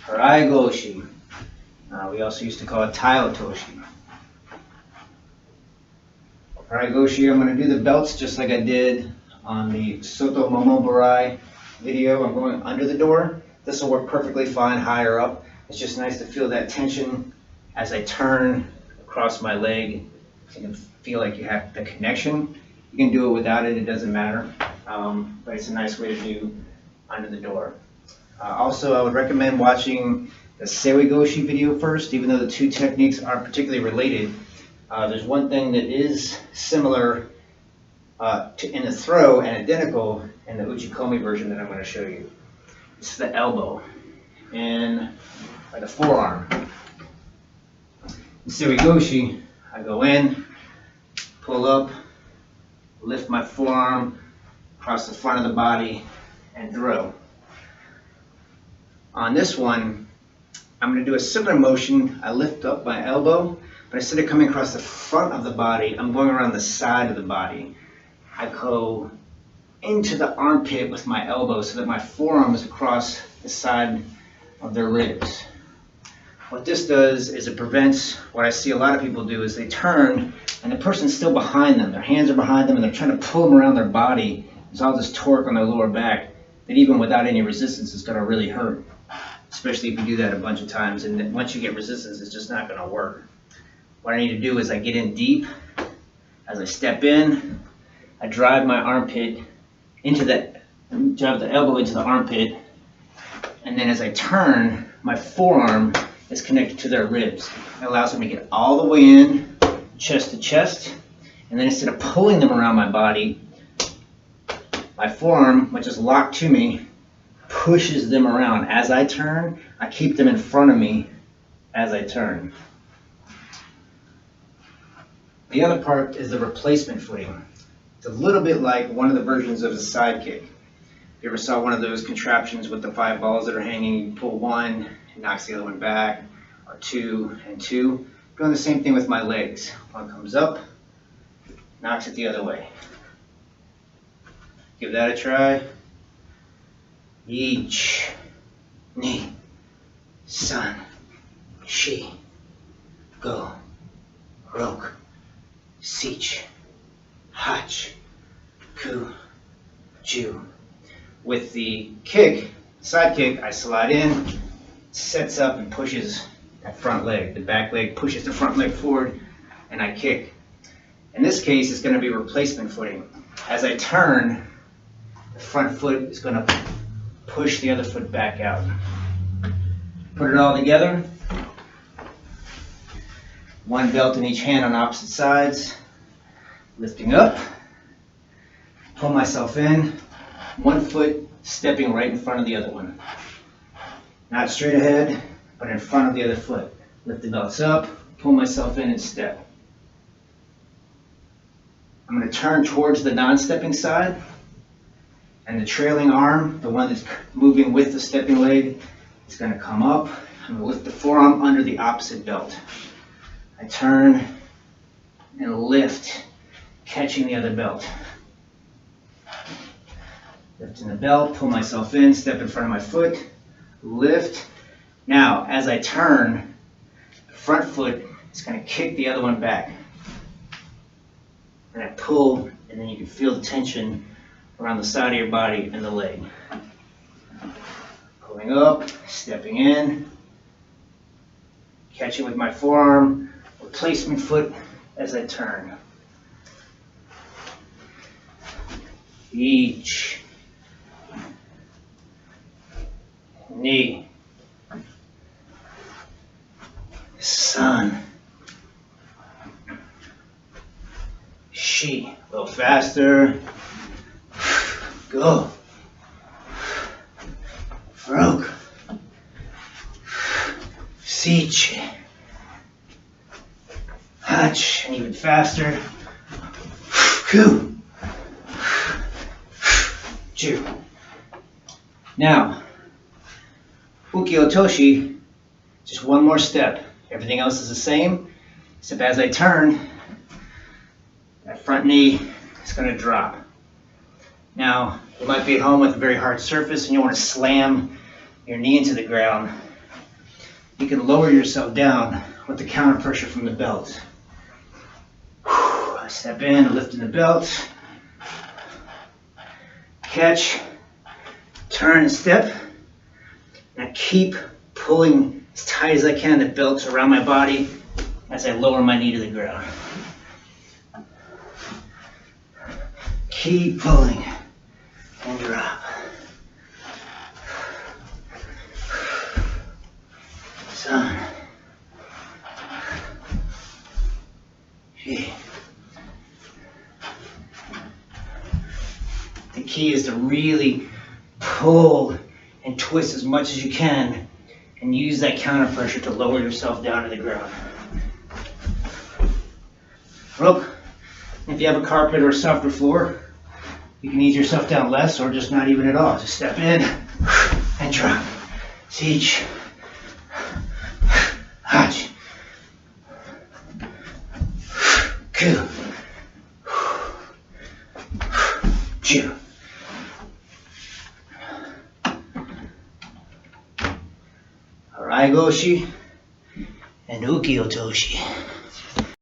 Harai Goshi. We also used to call it Tai Otoshi. Harai Goshi, I'm going to do the belts just like I did on the Soto Momo Barai video. I'm going under the door. This will work perfectly fine higher up. It's just nice to feel that tension as I turn across my leg. You can feel like you have the connection. You can do it without it, it doesn't matter. But it's a nice way to do under the door. Also, I would recommend watching the Seoi Goshi video first, even though the two techniques aren't particularly related. There's one thing that is similar in the throw and identical in the Uchikomi version that I'm going to show you. It's the elbow and the forearm. In Seoi Goshi, I go in, pull up, lift my forearm across the front of the body, and throw. On this one, I'm going to do a similar motion. I lift up my elbow, but instead of coming across the front of the body, I'm going around the side of the body. I go into the armpit with my elbow so that my forearm is across the side of their ribs. What this does is it prevents what I see a lot of people do is they turn and the person's still behind them. Their hands are behind them and they're trying to pull them around their body. There's all this torque on their lower back that even without any resistance is going to really hurt. Especially if you do that a bunch of times, and once you get resistance, it's just not going to work. What I need to do is I get in deep. As I step in, I drive my armpit into drive the elbow into the armpit, and then as I turn, my forearm is connected to their ribs. It allows them to get all the way in, chest to chest, and then instead of pulling them around my body, my forearm, which is locked to me, pushes them around. As I turn, I keep them in front of me as I turn. The other part is the replacement footing. It's a little bit like one of the versions of a side kick. If you ever saw one of those contraptions with the 5 balls that are hanging, you pull one, it knocks the other one back, or 2 and 2. Doing the same thing with my legs. One comes up, knocks it the other way. Give that a try. Ich, ni, san, shi, go, rok, sich, hach, ku, ju. With the kick, side kick, I slide in, sets up and pushes that front leg. The back leg pushes the front leg forward, and I kick. In this case, it's going to be replacement footing. As I turn, the front foot is going to push the other foot back out. Put it all together. One belt in each hand on opposite sides. Lifting up. Pull myself in. One foot stepping right in front of the other one. Not straight ahead, but in front of the other foot. Lift the belts up. Pull myself in and step. I'm going to turn towards the non-stepping side. And the trailing arm, the one that's moving with the stepping leg, is going to come up. I'm going to lift the forearm under the opposite belt. I turn and lift, catching the other belt. Lifting the belt, pull myself in, step in front of my foot, lift. Now, as I turn, the front foot is going to kick the other one back. And I pull, and then you can feel the tension around the side of your body and the leg. Pulling up, stepping in, catching with my forearm, replacement foot as I turn. Ich, ni, san, shi. A little faster. Go. Frog. Siege. Hatch. And even faster. Ku. Ju. Now, Uki Otoshi, just one more step. Everything else is the same, except as I turn, that front knee is going to drop. Now, you might be at home with a very hard surface and you want to slam your knee into the ground. you can lower yourself down with the counter pressure from the belt. I step in, lifting the belt, catch, turn and step. And I keep pulling as tight as I can the belt around my body as I lower my knee to the ground. Keep pulling and drop. Son. Gee. The key is to really pull and twist as much as you can and use that counter pressure to lower yourself down to the ground. Rope. If you have a carpet or a softer floor, you can ease yourself down less or just not even at all. Just step in and drop. Siege. Hach. Ku. Chu. Harai Goshi and Uki Otoshi.